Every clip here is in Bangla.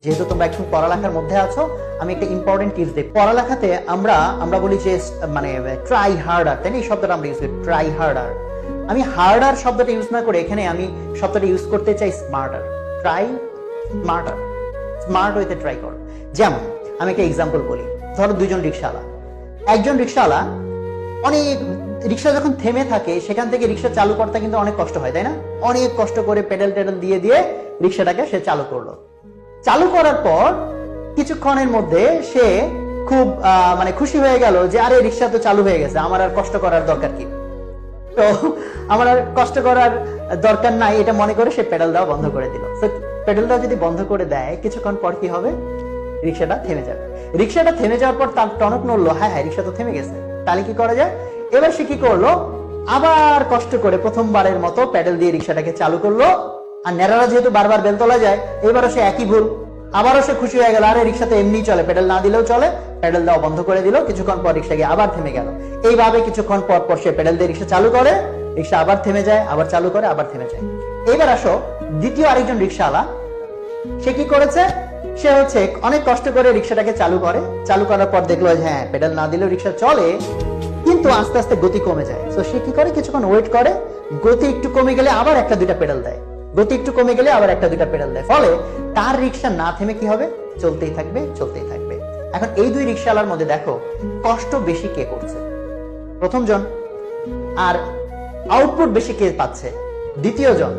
যেহেতু তোমরা এখন পড়ালেখার মধ্যে আছো, আমি একটা ইম্পর্টেন্ট টিপস দিই। পড়ালেখাতে আমরা বলি যে মানে ট্রাই হার্ডার, তাই না? এই শব্দটা আমরা ইউজ করি, ট্রাই হার্ডার। আমি হার্ডার শব্দটা ইউজ না করে এখানে আমি শব্দটা ইউজ করতে চাই স্মার্টার। ট্রাই স্মার্টার, স্মার্ট ওয়েতে ট্রাই করো। যেমন আমি একটা এক্সাম্পল বলি, ধরো দুজন রিক্সাওয়ালা। একজন রিক্সাওয়ালা অনেক, রিক্সা যখন থেমে থাকে সেখান থেকে রিক্সা চালু করতে কিন্তু অনেক কষ্ট হয়, তাই না? অনেক কষ্ট করে পেডেল টেডেল দিয়ে দিয়ে রিক্সাটাকে সে চালু করলো। চালু করার পর কিছুক্ষণের মধ্যে সে খুব মানে খুশি হয়ে গেল যে আরে রিক্সা তো চালু হয়ে গেছে, আমার আর কষ্ট করার দরকার কি, তো আমার আর কষ্ট করার দরকার নাই, এটা মনে করে সে পেডাল দেওয়া বন্ধ করে দিল। পেডাল দেওয়া যদি বন্ধ করে দেয় কিছুক্ষণ পর কি হবে? রিক্সাটা থেমে যাবে। রিক্সাটা থেমে যাওয়ার পর তার টনক নড়লো, হ্যাঁ হ্যাঁ রিক্সা তো থেমে গেছে, তাহলে কি করা যায়? এবার সে কি করলো? আবার কষ্ট করে প্রথমবারের মতো প্যাডেল দিয়ে রিক্সাটাকে চালু করলো। আর নেড়ারা যেহেতু বারবার বেলতলা যায়, এবারও সে একই ভুল। আবারও সে খুশি হয়ে গেল, আরে রিক্সা তো এমনি চলে, প্যাডেল না দিলেও চলে, প্যাডেল দেওয়া বন্ধ করে দিল। কিছুক্ষণ পর রিক্সা গিয়ে আবার থেমে গেল। এইভাবে কিছুক্ষণ পর পর সে প্যাডেল দিয়ে রিক্সা চালু করে, রিক্সা আবার থেমে যায়, আবার চালু করে, আবার থেমে যায়। এইবার আসো দ্বিতীয় আরেকজন রিক্সাওয়ালা, সে কি করেছে? সে হচ্ছে অনেক কষ্ট করে রিক্সাটাকে চালু করে, চালু করার পর দেখলো হ্যাঁ প্যাডেল না দিলেও রিক্সা চলে, কিন্তু আস্তে আস্তে গতি কমে যায়। তো সে কি করে? কিছুক্ষণ ওয়েট করে, গতি একটু কমে গেলে আবার একটা দুইটা পেডাল দেয়, গতি একটু কমে গেলে আবার একটা দুইটা পেডাল দেয়। ফলে তার রিক্সা না থেমে কি হবে? চলতেই থাকবে, চলতেই থাকবে। এখন এই দুই রিক্সাওয়ালার মধ্যে দেখো কষ্ট বেশি কে করছে? প্রথম জন। আর আউটপুট বেশি কে পাচ্ছে? দ্বিতীয় জন।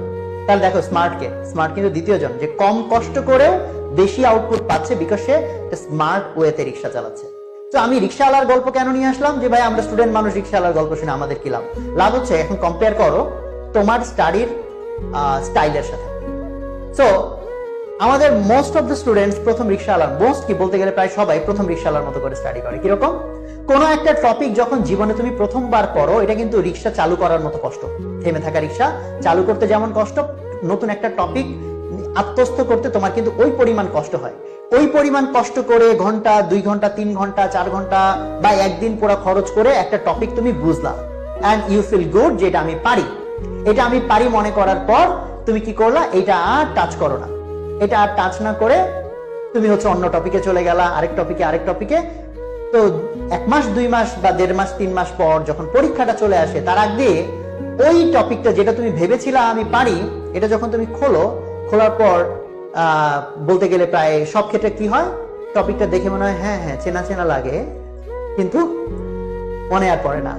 তাহলে দেখো স্মার্ট কে? স্মার্ট কিন্তু দ্বিতীয় জন, যে কম কষ্ট করেও বেশি আউটপুট পাচ্ছে, বিকজ সে স্মার্ট ওয়েতে রিক্সা চালাচ্ছে। তো আমি রিক্সাওয়ালার গল্প কেন নিয়ে আসলাম? যে ভাই আমরা স্টুডেন্ট মানুষ, রিক্সাওয়ালার গল্প শুনে আমাদের কি লাভ? লাভ হচ্ছে এখন কম্পেয়ার করো তোমার স্টাডির স্টাইলের সাথে। সো আমাদের মোস্ট অফ দ্য স্টুডেন্টস প্রথম রিক্সাওয়ালার, মোস্ট কি বলতে গেলে প্রায় সবাই প্রথম রিক্সাওয়ালার মতো করে স্টাডি করে। কিরকম? কোনো একটা টপিক যখন জীবনে তুমি প্রথমবার পড়ো, এটা কিন্তু রিক্সা চালু করার মতো কষ্ট। থেমে থাকা রিক্সা চালু করতে যেমন কষ্ট, নতুন একটা টপিক আত্মস্থ করতে তোমার কিন্তু ওই পরিমাণ কষ্ট হয়। ওই পরিমাণ কষ্ট করে ঘন্টা, 2 ঘন্টা, 3 ঘন্টা, 4 ঘন্টা বা একদিন পুরো খরচ করে একটা টপিক তুমি বুঝলা, এন্ড ইউ ফিল গুড যে এটা আমি পারি, এটা আমি পারি মনে করার পর তুমি কি করলা? এটা আর টাচ করো না। এটা আর টাচ না করে তুমি হচ্ছে অন্য টপিকে চলে গেলা, আরেক টপিকে। তো 1 মাস, 2 মাস বা 1.5 মাস, 3 মাস পর যখন পরীক্ষাটা চলে আসে, তার আগে ওই টপিকটা যেটা তুমি ভেবেছিলা আমি পারি, এটা যখন তুমি খোলার পর বলতে গেলে প্রায় সব ক্ষেত্রে কি হয়? টপিকটা দেখে মনে হয় হ্যাঁ হ্যাঁ চেনা চেনা লাগে, কিন্তু মনে আর পড়ে না।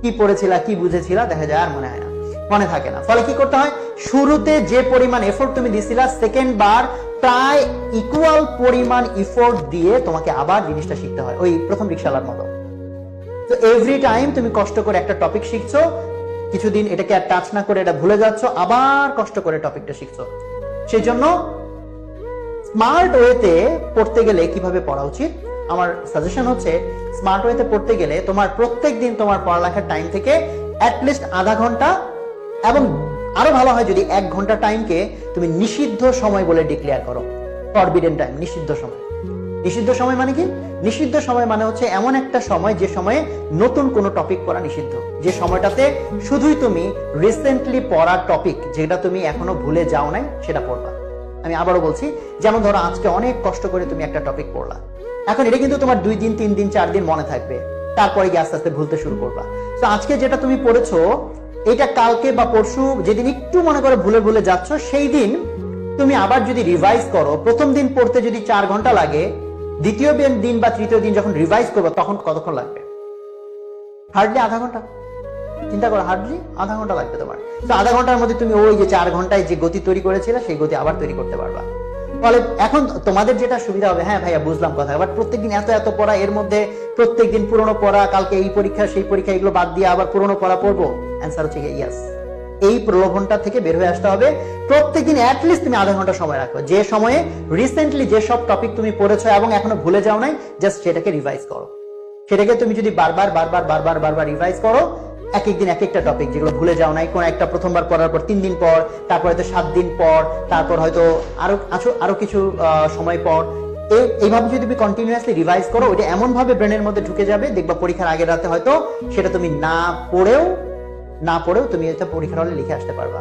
কি পড়েছিলা, কি বুঝেছিলা, দেখা যায় আর মনে হয় না, মনে থাকে না। ফলে কি করতে হয়? শুরুতে যে পরিমাণ এফোর্ট তুমি দিছিলা, সেকেন্ড বার প্রায় ইকুয়াল পরিমাণ এফোর্ট দিয়ে তোমাকে আবার জিনিসটা শিখতে হয়, ওই প্রথম রিক্সাওয়ালার মতো। তো এভরি টাইম তুমি কষ্ট করে একটা টপিক শিখছো, কিছুদিন এটাকে আর টাচ না করে এটা ভুলে যাচ্ছ, আবার কষ্ট করে টপিকটা শিখছো। সেই জন্য স্মার্ট ওয়েতে পড়তে গেলে কিভাবে পড়া উচিত? আমার সাজেশন হচ্ছে, স্মার্ট ওয়েতে পড়তে গেলে তোমার প্রত্যেকদিন তোমার পড়ালেখার টাইম থেকে অ্যাটলিস্ট আধা ঘন্টা, এবং আরো ভালো হয় যদি 1 ঘন্টা টাইমকে তুমি নিষিদ্ধ সময় বলে ডিক্লেয়ার করো। ফরবিডেন টাইম, নিষিদ্ধ সময়। নিষিদ্ধ সময় মানে কি? নিষিদ্ধ সময় মানে হচ্ছে এমন একটা সময় যে সময়ে নতুন কোনো টপিক পড়া নিষিদ্ধ, যে সময়টাতে শুধুই তুমি রিসেন্টলি পড়া টপিক, যেটা তুমি এখনো ভুলে যাও নাই, সেটা পড়বা। আমি আবারও বলছি, যেমন ধরো আজকে অনেক কষ্ট করে তুমি একটা টপিক পড়লা, এখন এটা কিন্তু তোমার 2 দিন, 3 দিন, 4 দিন মনে থাকবে, তারপরে গিয়ে আস্তে আস্তে ভুলতে শুরু করবা। তো আজকে যেটা তুমি পড়েছো, এটা কালকে বা পরশু যেদিন একটু মনে করে ভুলে যাচ্ছ, সেই দিন তুমি আবার যদি রিভাইজ করো, প্রথম দিন পড়তে যদি 4 ঘন্টা লাগে, দ্বিতীয় দিন বা তৃতীয় দিন যখন রিভাইজ করবো তখন কতক্ষণ লাগবে? হার্ডলি আধা ঘন্টা। চিন্তা করো, হার্ডলি আধা ঘন্টা লাগবে তোমার। তো আধা ঘন্টার মধ্যে তুমি ওই যে 4 ঘন্টায় যে গতি তৈরি করেছিলে, সেই গতি আবার তৈরি করতে পারবা। ফলে এখন তোমাদের যেটা সুবিধা হবে, হ্যাঁ ভাইয়া বুঝলাম কথা, বাট প্রত্যেকদিন এত পড়া, এর মধ্যে প্রত্যেকদিন পুরনো পড়া, কালকে এই পরীক্ষা সেই পরীক্ষা, এগুলো বাদ দিয়ে আবার পুরনো পড়া পড়বো? অ্যান্সার হচ্ছে ইয়েস। এই প্রলোভনটা থেকে বের হয়ে আসতে হবে। প্রত্যেকদিন অ্যাটলিস্ট তুমি আধা ঘন্টা সময় রাখো, যে সময়ে রিসেন্টলি যে সব টপিক তুমি পড়েছো এবং এখনো ভুলে যাও নাই, জাস্ট সেটাকে রিভাইজ করো। সেটাকে তুমি যদি বারবার রিভাইজ করো, এক একদিন এক একটা টপিক যেগুলো ভুলে যাও নাই, কোন একটা প্রথমবার পড়ার পর 3 দিন পর, তারপর হয়তো 7 দিন পর, তারপর হয়তো আরো কিছু সময় পর, এইভাবে যদি তুমি কন্টিনিউয়াসলি রিভাইজ করো, ওইটা এমন ভাবে ব্রেনের মধ্যে ঢুকে যাবে, দেখবা পরীক্ষার আগের রাতে হয়তো সেটা তুমি না পড়েও তুমি এটা পরীক্ষার হলে লিখে আসতে পারবা।